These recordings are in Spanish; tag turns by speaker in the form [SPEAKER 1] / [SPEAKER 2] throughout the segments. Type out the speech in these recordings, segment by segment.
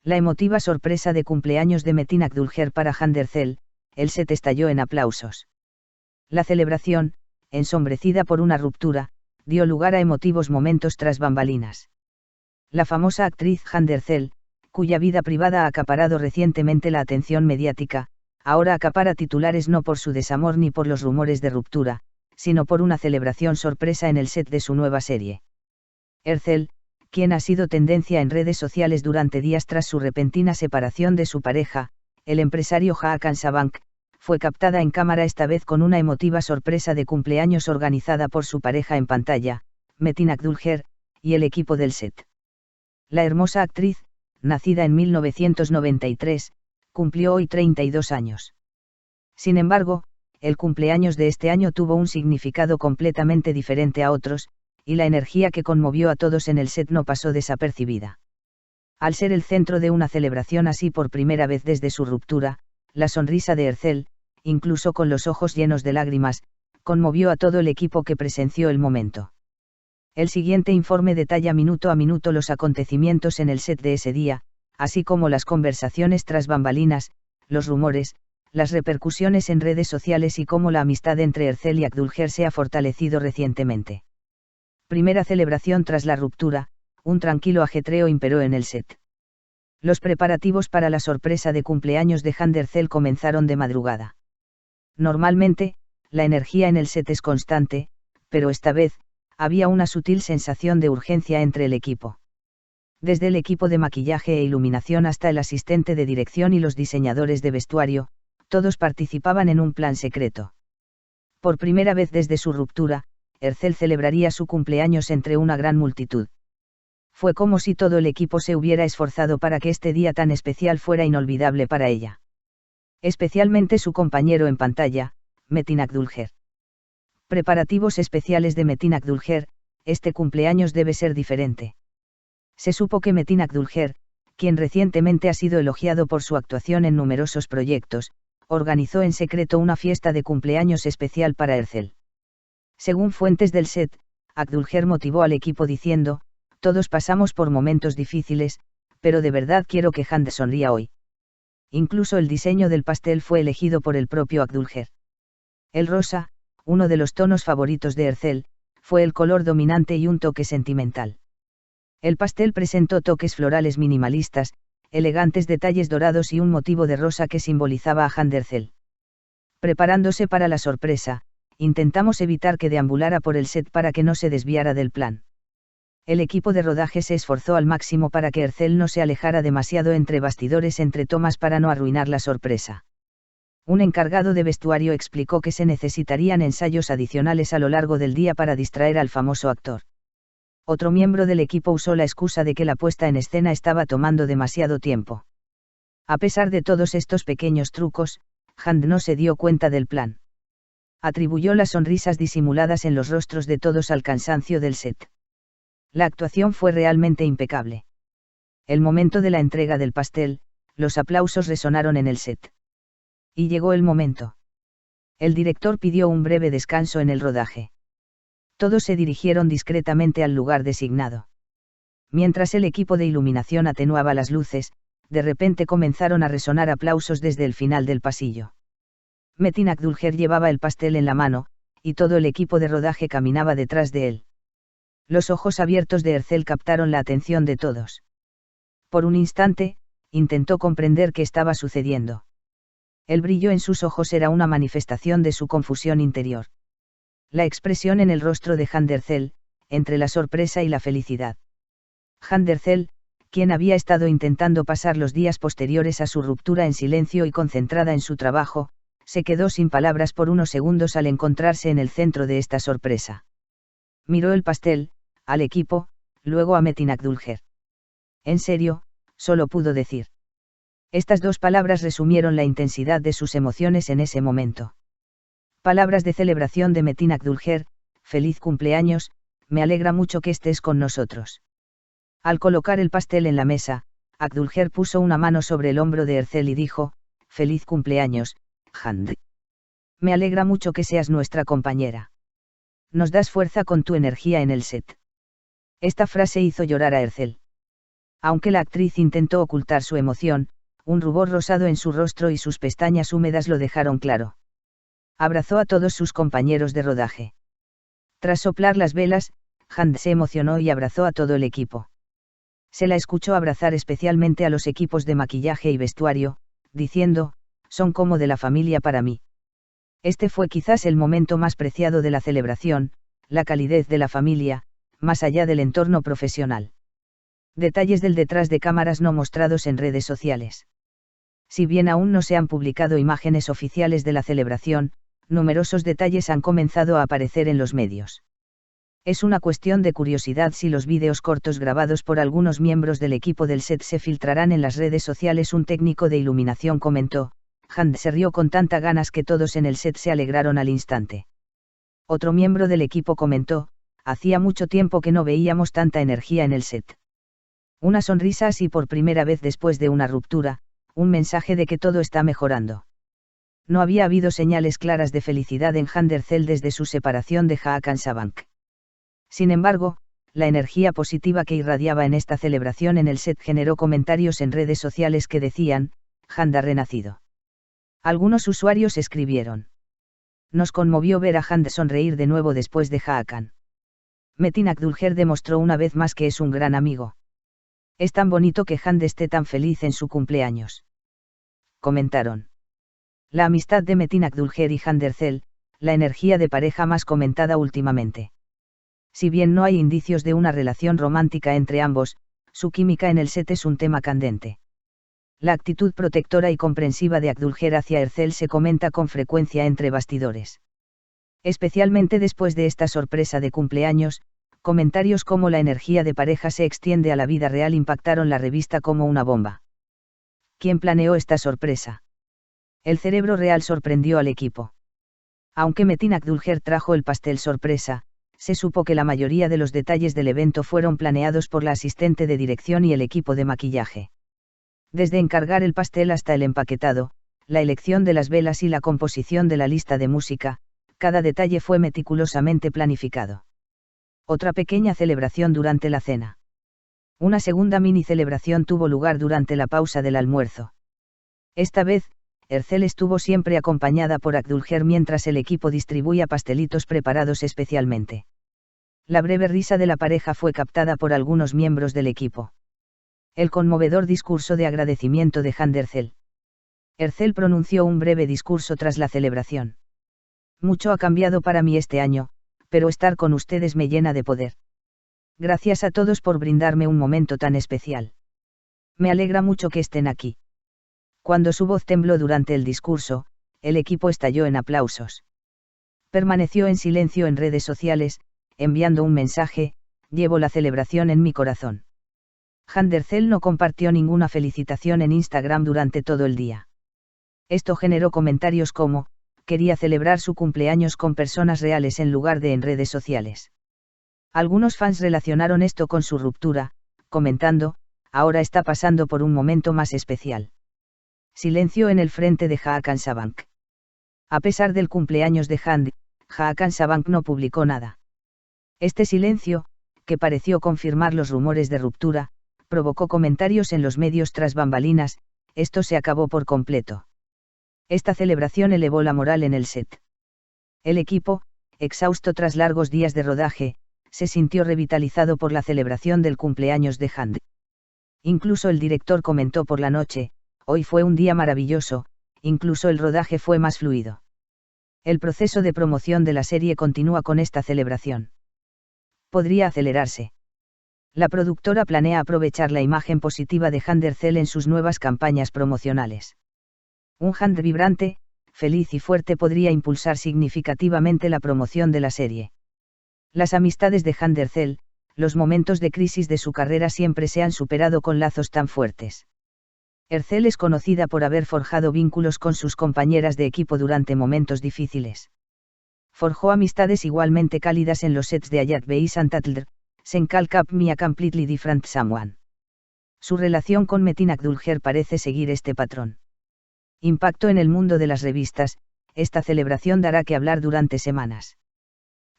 [SPEAKER 1] La emotiva sorpresa de cumpleaños de Metin Akdülger para Hande Erçel, el set estalló en aplausos. La celebración, ensombrecida por una ruptura, dio lugar a emotivos momentos tras bambalinas. La famosa actriz Hande Erçel, cuya vida privada ha acaparado recientemente la atención mediática, ahora acapara titulares no por su desamor ni por los rumores de ruptura, sino por una celebración sorpresa en el set de su nueva serie. Erçel, quien ha sido tendencia en redes sociales durante días tras su repentina separación de su pareja, el empresario Hakan Sabank, fue captada en cámara esta vez con una emotiva sorpresa de cumpleaños organizada por su pareja en pantalla, Metin Akdülger, y el equipo del set. La hermosa actriz, nacida en 1993, cumplió hoy 32 años. Sin embargo, el cumpleaños de este año tuvo un significado completamente diferente a otros, y la energía que conmovió a todos en el set no pasó desapercibida. Al ser el centro de una celebración así por primera vez desde su ruptura, la sonrisa de Erçel, incluso con los ojos llenos de lágrimas, conmovió a todo el equipo que presenció el momento. El siguiente informe detalla minuto a minuto los acontecimientos en el set de ese día, así como las conversaciones tras bambalinas, los rumores, las repercusiones en redes sociales y cómo la amistad entre Erçel y Akdülger se ha fortalecido recientemente. Primera celebración tras la ruptura, un tranquilo ajetreo imperó en el set. Los preparativos para la sorpresa de cumpleaños de Hande Erçel comenzaron de madrugada. Normalmente, la energía en el set es constante, pero esta vez, había una sutil sensación de urgencia entre el equipo. Desde el equipo de maquillaje e iluminación hasta el asistente de dirección y los diseñadores de vestuario, todos participaban en un plan secreto. Por primera vez desde su ruptura, Erçel celebraría su cumpleaños entre una gran multitud. Fue como si todo el equipo se hubiera esforzado para que este día tan especial fuera inolvidable para ella. Especialmente su compañero en pantalla, Metin Akdülger. Preparativos especiales de Metin Akdülger, este cumpleaños debe ser diferente. Se supo que Metin Akdülger, quien recientemente ha sido elogiado por su actuación en numerosos proyectos, organizó en secreto una fiesta de cumpleaños especial para Erçel. Según fuentes del set, Akdülger motivó al equipo diciendo: "Todos pasamos por momentos difíciles, pero de verdad quiero que Hande sonría hoy". Incluso el diseño del pastel fue elegido por el propio Akdülger. El rosa, uno de los tonos favoritos de Erçel, fue el color dominante y un toque sentimental. El pastel presentó toques florales minimalistas, elegantes detalles dorados y un motivo de rosa que simbolizaba a Hande Erçel. Preparándose para la sorpresa, intentamos evitar que deambulara por el set para que no se desviara del plan. El equipo de rodaje se esforzó al máximo para que Erçel no se alejara demasiado entre bastidores entre tomas para no arruinar la sorpresa. Un encargado de vestuario explicó que se necesitarían ensayos adicionales a lo largo del día para distraer al famoso actor. Otro miembro del equipo usó la excusa de que la puesta en escena estaba tomando demasiado tiempo. A pesar de todos estos pequeños trucos, Hande no se dio cuenta del plan. Atribuyó las sonrisas disimuladas en los rostros de todos al cansancio del set. La actuación fue realmente impecable. El momento de la entrega del pastel, los aplausos resonaron en el set. Y llegó el momento. El director pidió un breve descanso en el rodaje. Todos se dirigieron discretamente al lugar designado. Mientras el equipo de iluminación atenuaba las luces, de repente comenzaron a resonar aplausos desde el final del pasillo. Metin Akdülger llevaba el pastel en la mano, y todo el equipo de rodaje caminaba detrás de él. Los ojos abiertos de Erçel captaron la atención de todos. Por un instante, intentó comprender qué estaba sucediendo. El brillo en sus ojos era una manifestación de su confusión interior. La expresión en el rostro de Hande Erçel, entre la sorpresa y la felicidad. Hande Erçel, quien había estado intentando pasar los días posteriores a su ruptura en silencio y concentrada en su trabajo, se quedó sin palabras por unos segundos al encontrarse en el centro de esta sorpresa. Miró el pastel, al equipo, luego a Metin Akdülger. En serio, solo pudo decir. Estas dos palabras resumieron la intensidad de sus emociones en ese momento. Palabras de celebración de Metin Akdülger: "Feliz cumpleaños, me alegra mucho que estés con nosotros". Al colocar el pastel en la mesa, Akdülger puso una mano sobre el hombro de Erçel y dijo: "Feliz cumpleaños, Hande. Me alegra mucho que seas nuestra compañera. Nos das fuerza con tu energía en el set". Esta frase hizo llorar a Erçel. Aunque la actriz intentó ocultar su emoción, un rubor rosado en su rostro y sus pestañas húmedas lo dejaron claro. Abrazó a todos sus compañeros de rodaje. Tras soplar las velas, Hand se emocionó y abrazó a todo el equipo. Se la escuchó abrazar especialmente a los equipos de maquillaje y vestuario, diciendo, «Son como de la familia para mí». Este fue quizás el momento más preciado de la celebración, la calidez de la familia, más allá del entorno profesional. Detalles del detrás de cámaras no mostrados en redes sociales. Si bien aún no se han publicado imágenes oficiales de la celebración, numerosos detalles han comenzado a aparecer en los medios. Es una cuestión de curiosidad si los vídeos cortos grabados por algunos miembros del equipo del set se filtrarán en las redes sociales. Un técnico de iluminación comentó, Hand se rió con tanta ganas que todos en el set se alegraron al instante. Otro miembro del equipo comentó, hacía mucho tiempo que no veíamos tanta energía en el set. Una sonrisa así por primera vez después de una ruptura, un mensaje de que todo está mejorando. No había habido señales claras de felicidad en Hand Erzel desde su separación de Hakan Sabank. Sin embargo, la energía positiva que irradiaba en esta celebración en el set generó comentarios en redes sociales que decían, Hand ha renacido. Algunos usuarios escribieron. Nos conmovió ver a Hand sonreír de nuevo después de Hakan. Metin Akdülger demostró una vez más que es un gran amigo. Es tan bonito que Hand esté tan feliz en su cumpleaños. Comentaron. La amistad de Metin Akdülger y Hand Erzel, la energía de pareja más comentada últimamente. Si bien no hay indicios de una relación romántica entre ambos, su química en el set es un tema candente. La actitud protectora y comprensiva de Akdülger hacia Erzel se comenta con frecuencia entre bastidores. Especialmente después de esta sorpresa de cumpleaños, comentarios como la energía de pareja se extiende a la vida real impactaron la revista como una bomba. ¿Quién planeó esta sorpresa? El cerebro real sorprendió al equipo. Aunque Metin Akdülger trajo el pastel sorpresa, se supo que la mayoría de los detalles del evento fueron planeados por la asistente de dirección y el equipo de maquillaje. Desde encargar el pastel hasta el empaquetado, la elección de las velas y la composición de la lista de música, cada detalle fue meticulosamente planificado. Otra pequeña celebración durante la cena. Una segunda mini celebración tuvo lugar durante la pausa del almuerzo. Esta vez, Erzel estuvo siempre acompañada por Akdülger mientras el equipo distribuía pastelitos preparados especialmente. La breve risa de la pareja fue captada por algunos miembros del equipo. El conmovedor discurso de agradecimiento de Hand Erzel. Erzel pronunció un breve discurso tras la celebración. Mucho ha cambiado para mí este año, pero estar con ustedes me llena de poder. Gracias a todos por brindarme un momento tan especial. Me alegra mucho que estén aquí. Cuando su voz tembló durante el discurso, el equipo estalló en aplausos. Permaneció en silencio en redes sociales, enviando un mensaje, llevo la celebración en mi corazón. Hand Erzel no compartió ninguna felicitación en Instagram durante todo el día. Esto generó comentarios como, quería celebrar su cumpleaños con personas reales en lugar de en redes sociales. Algunos fans relacionaron esto con su ruptura, comentando, ahora está pasando por un momento más especial. Silencio en el frente de Hakan Sabank. A pesar del cumpleaños de Hand, Hakan Sabank no publicó nada. Este silencio, que pareció confirmar los rumores de ruptura, provocó comentarios en los medios tras bambalinas, esto se acabó por completo. Esta celebración elevó la moral en el set. El equipo, exhausto tras largos días de rodaje, se sintió revitalizado por la celebración del cumpleaños de Hand. Incluso el director comentó por la noche, hoy fue un día maravilloso, incluso el rodaje fue más fluido. El proceso de promoción de la serie continúa con esta celebración. Podría acelerarse. La productora planea aprovechar la imagen positiva de Hand Erzel en sus nuevas campañas promocionales. Un Hand vibrante, feliz y fuerte podría impulsar significativamente la promoción de la serie. Las amistades de Hand Erzel, los momentos de crisis de su carrera siempre se han superado con lazos tan fuertes. Erzel es conocida por haber forjado vínculos con sus compañeras de equipo durante momentos difíciles. Forjó amistades igualmente cálidas en los sets de Ayat Beis and Tatler, Sen Call Up Me a Completely Different Someone. Su relación con Metin Akdülger parece seguir este patrón. Impacto en el mundo de las revistas, esta celebración dará que hablar durante semanas.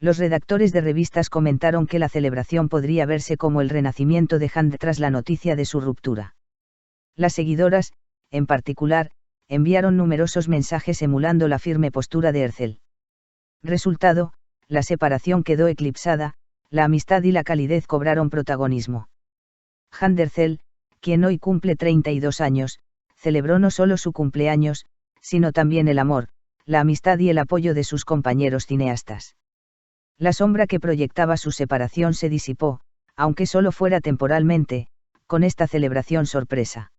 [SPEAKER 1] Los redactores de revistas comentaron que la celebración podría verse como el renacimiento de Hand tras la noticia de su ruptura. Las seguidoras, en particular, enviaron numerosos mensajes emulando la firme postura de Ercel. Resultado, la separación quedó eclipsada, la amistad y la calidez cobraron protagonismo. Hand Ercel, quien hoy cumple 32 años, celebró no solo su cumpleaños, sino también el amor, la amistad y el apoyo de sus compañeros cineastas. La sombra que proyectaba su separación se disipó, aunque solo fuera temporalmente, con esta celebración sorpresa.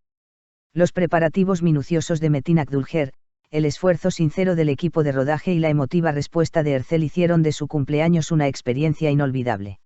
[SPEAKER 1] Los preparativos minuciosos de Metin Akdülger, el esfuerzo sincero del equipo de rodaje y la emotiva respuesta de Ercel hicieron de su cumpleaños una experiencia inolvidable.